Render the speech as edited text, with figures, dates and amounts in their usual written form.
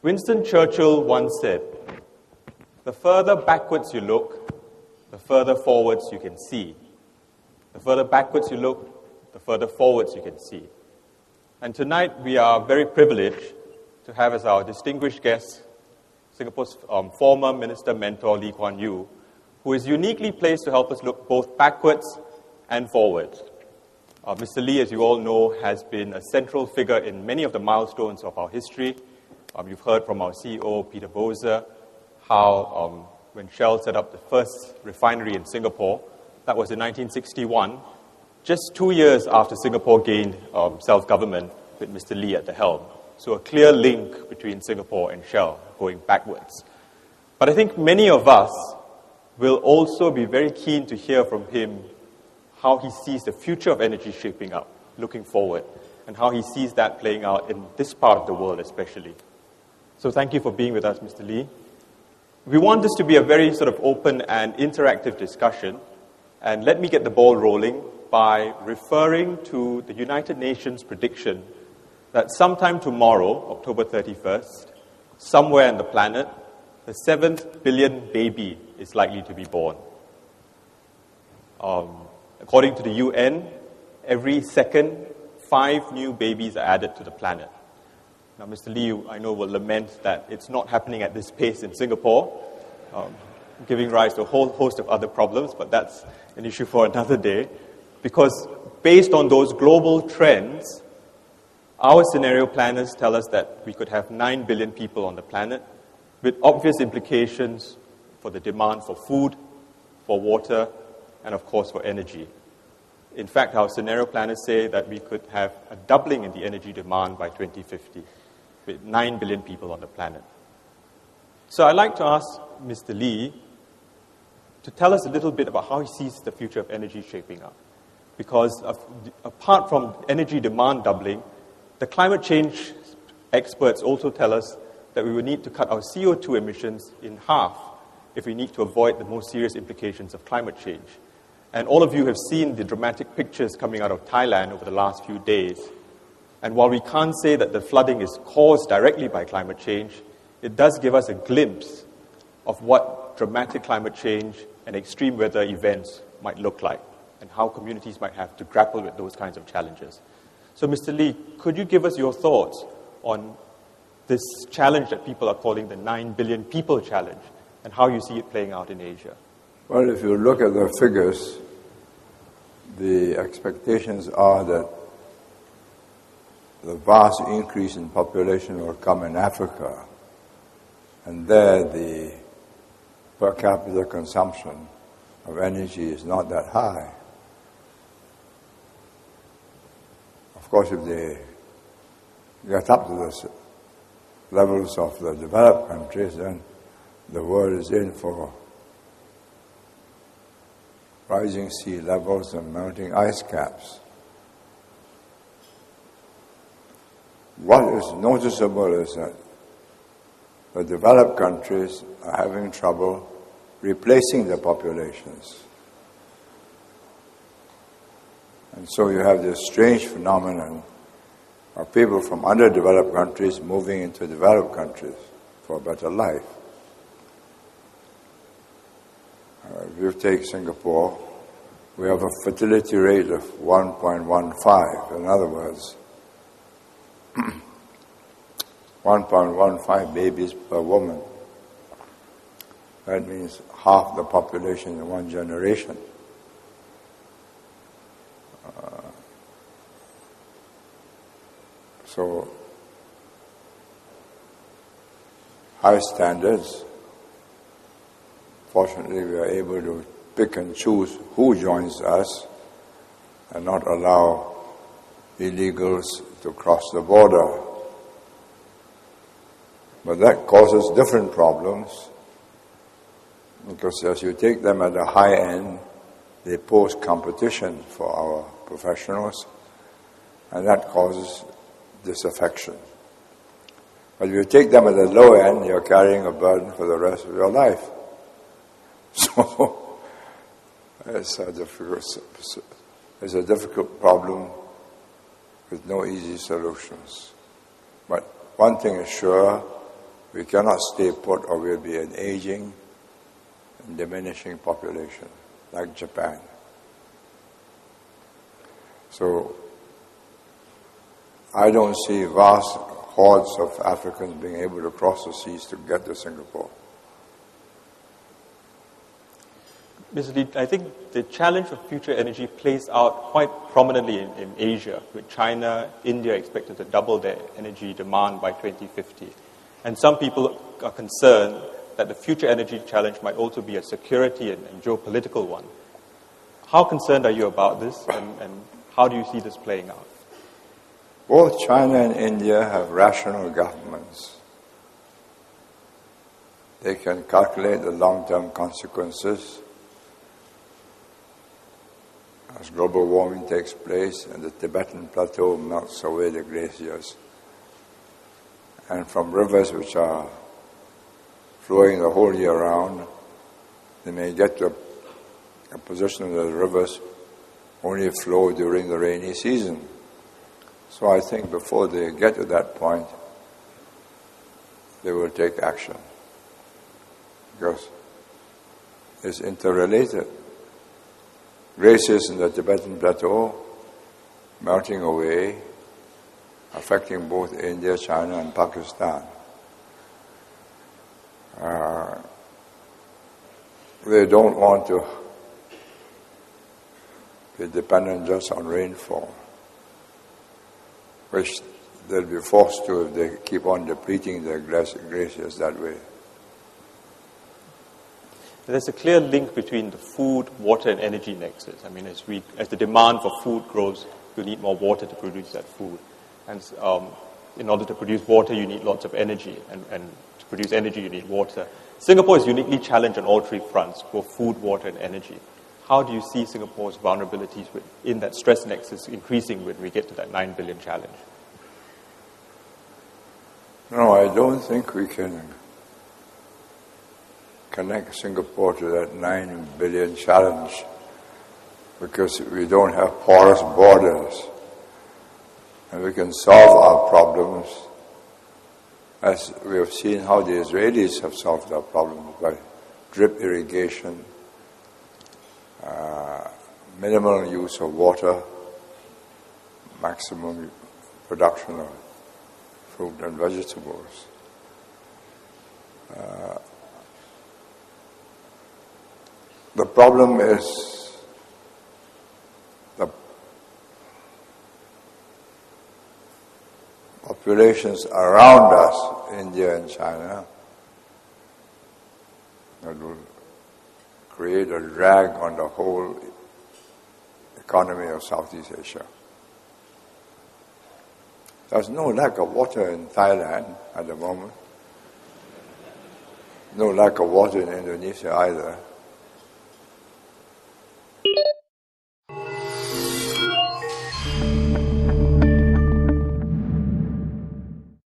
Winston Churchill once said, "The further backwards you look, the further forwards you can see. The further backwards you look, the further forwards you can see." And tonight we are very privileged to have as our distinguished guest Singapore's former Minister Mentor Lee Kuan Yew, who is uniquely placed to help us look both backwards and forwards. Mr. Lee, as you all know, has been a central figure in many of the milestones of our history. You've heard from our CEO, Peter Bozer, how when Shell set up the first refinery in Singapore, that was in 1961, just 2 years after Singapore gained self-government with Mr. Lee at the helm. So a clear link between Singapore and Shell going backwards. But I think many of us will also be very keen to hear from him how he sees the future of energy shaping up, looking forward, and how he sees that playing out in this part of the world especially. So thank you for being with us, Mr. Lee. We want this to be a very sort of open and interactive discussion, and let me get the ball rolling by referring to the United Nations prediction that sometime tomorrow, October 31st, somewhere on the planet, the 7th billion baby is likely to be born. According to the UN, every second, 5 new babies are added to the planet. Now, Mr. Lee, I know, will lament that it's not happening at this pace in Singapore, giving rise to a whole host of other problems, but that's an issue for another day. Because based on those global trends, our scenario planners tell us that we could have 9 billion people on the planet, with obvious implications for the demand for food, for water, and of course for energy. In fact, our scenario planners say that we could have a doubling in the energy demand by 2050, with 9 billion people on the planet. So I'd like to ask Mr. Lee to tell us a little bit about how he sees the future of energy shaping up. Because apart from energy demand doubling, the climate change experts also tell us that we will need to cut our CO2 emissions in half if we need to avoid the most serious implications of climate change. And all of you have seen the dramatic pictures coming out of Thailand over the last few days. And while we can't say that the flooding is caused directly by climate change, it does give us a glimpse of what dramatic climate change and extreme weather events might look like, and how communities might have to grapple with those kinds of challenges. So, Mr. Lee, could you give us your thoughts on this challenge that people are calling the 9 billion people challenge, and how you see it playing out in Asia? Well, if you look at the figures, the expectations are that the vast increase in population will come in Africa, and there the per capita consumption of energy is not that high. Of course, if they get up to the levels of the developed countries, then the world is in for rising sea levels and melting ice caps. What is noticeable is that the developed countries are having trouble replacing the populations. And so you have this strange phenomenon of people from underdeveloped countries moving into developed countries for a better life. If you take Singapore, we have a fertility rate of 1.15. In other words, 1.15 babies per woman. That means half the population in one generation. So, high standards. Fortunately, we are able to pick and choose who joins us and not allow illegals to cross the border. But that causes different problems, because as you take them at the high end, they pose competition for our professionals, and that causes disaffection. But if you take them at the low end, you're carrying a burden for the rest of your life. So it's a difficult problem with no easy solutions. But one thing is sure, We cannot stay put or we'll be an aging and diminishing population like Japan. So I don't see vast hordes of Africans being able to cross the seas to get to Singapore. Mr. Lee, I think the challenge of future energy plays out quite prominently in Asia, with China, India expected to double their energy demand by 2050. And some people are concerned that the future energy challenge might also be a security and geopolitical one. How concerned are you about this, and how do you see this playing out? Both China and India have rational governments. They can calculate the long-term consequences as global warming takes place and the Tibetan plateau melts away the glaciers. And from rivers which are flowing the whole year round, they may get to a position where the rivers only flow during the rainy season. So I think before they get to that point, they will take action, because it's interrelated. Glaciers in the Tibetan plateau melting away, affecting both India, China, and Pakistan. They don't want to be dependent just on rainfall, which they'll be forced to if they keep on depleting their glaciers that way. There's a clear link between the food, water, and energy nexus. I mean, as the demand for food grows, you need more water to produce that food. And in order to produce water, you need lots of energy. And to produce energy, you need water. Singapore is uniquely challenged on all three fronts, both food, water, and energy. How do you see Singapore's vulnerabilities in that stress nexus increasing when we get to that 9 billion challenge? No, I don't think we can connect Singapore to that 9 billion challenge, because we don't have porous borders. And we can solve our problems as we have seen how the Israelis have solved our problems by drip irrigation, minimal use of water, maximum production of fruit and vegetables. The problem is the populations around us, India and China, that will create a drag on the whole economy of Southeast Asia. There's no lack of water in Thailand at the moment. No lack of water in Indonesia either.